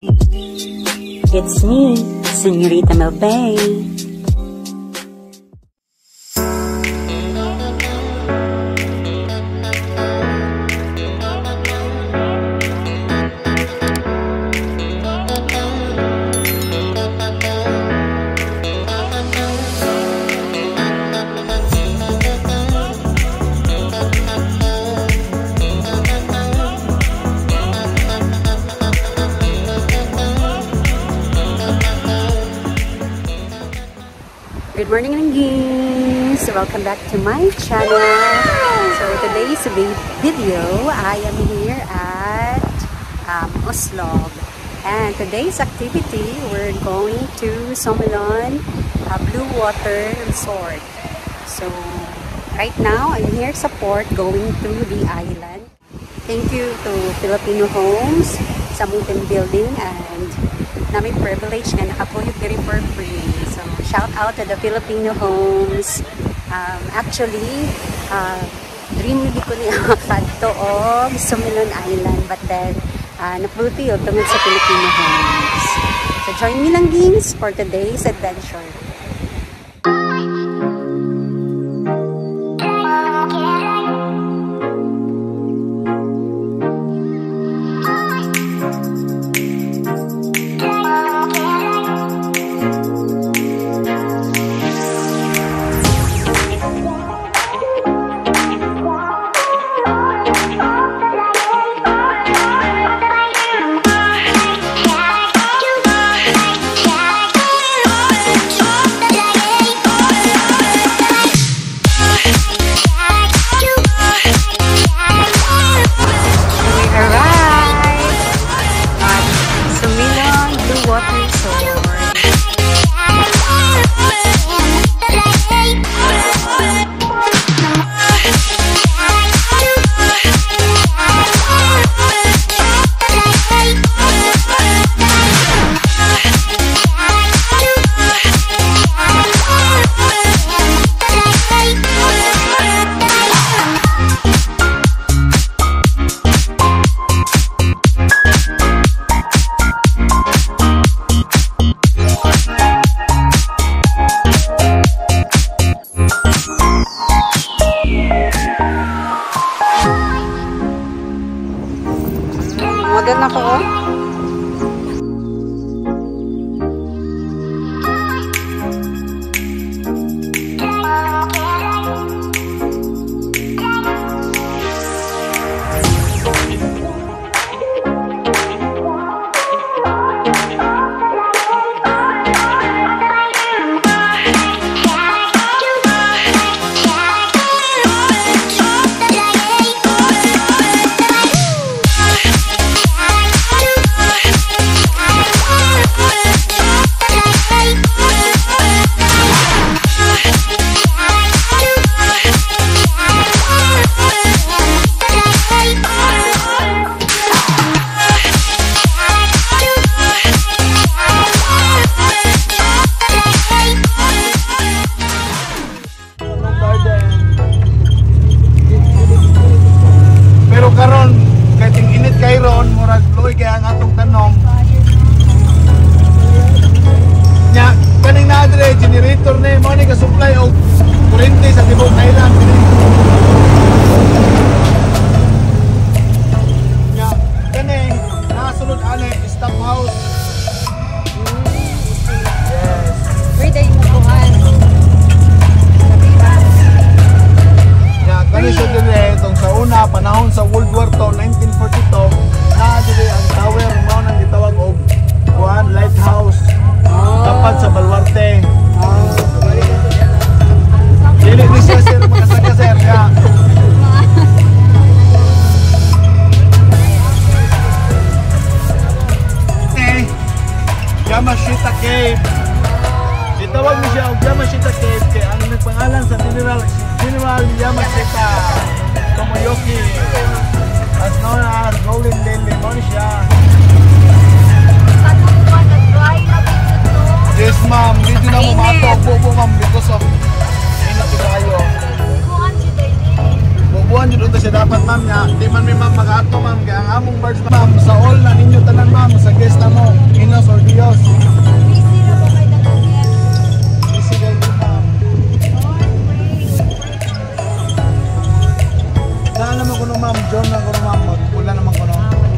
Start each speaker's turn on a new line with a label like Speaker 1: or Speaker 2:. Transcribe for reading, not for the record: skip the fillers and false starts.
Speaker 1: It's me, Señorita Melbay.
Speaker 2: Good morning, Linggings! Welcome back to my channel. So today's video, I am here at Oslog. And today's activity, we're going to Sommelon Blue Water Resort. So right now, I'm here sa port going to the island. Thank you to Filipino Homes sa Mountain Building and namin privilege na nakapuyog diri for free. So, shout out to the Filipino Homes. Actually, dream nyo ko niya makadto og Sommelon Island, but then napultiyo tungod sa Filipino Homes. So, join me lang, Gings, for today's adventure. Model na ko.
Speaker 3: Karon kay ting init kay ron murag luoy kay ang atong tanom nya kaning na adre generator ni mo ni ka supply og kuryente sa tibok island nya kani nasulod ani stop house. Yes,
Speaker 2: Every day mo kuhan.
Speaker 3: nya kani sa dire tong sa una panahon sa World War II 1942 na dire ang tower mo nang gitawag og kuan lighthouse dapat sa Baluarte. Dili ni siya sir makasaka sir ya. Yamashita Cave. Gitawag ni siya og Yamashita Cave kay ang nagpangalan sa General Yamashita Tomoyoki, as known as Golden Lily mo siya. Yes ma'am, dito na mumatok po ma'am because of inat kayo. Bubuan dito siya dapat ma'am niya. Di man may ma'am mag-ato ma'am kaya ang among birds ma'am sa all na ninyo tanan ma'am sa guest na mo. Ma'am John lang ko ma'am, magpula naman ko no.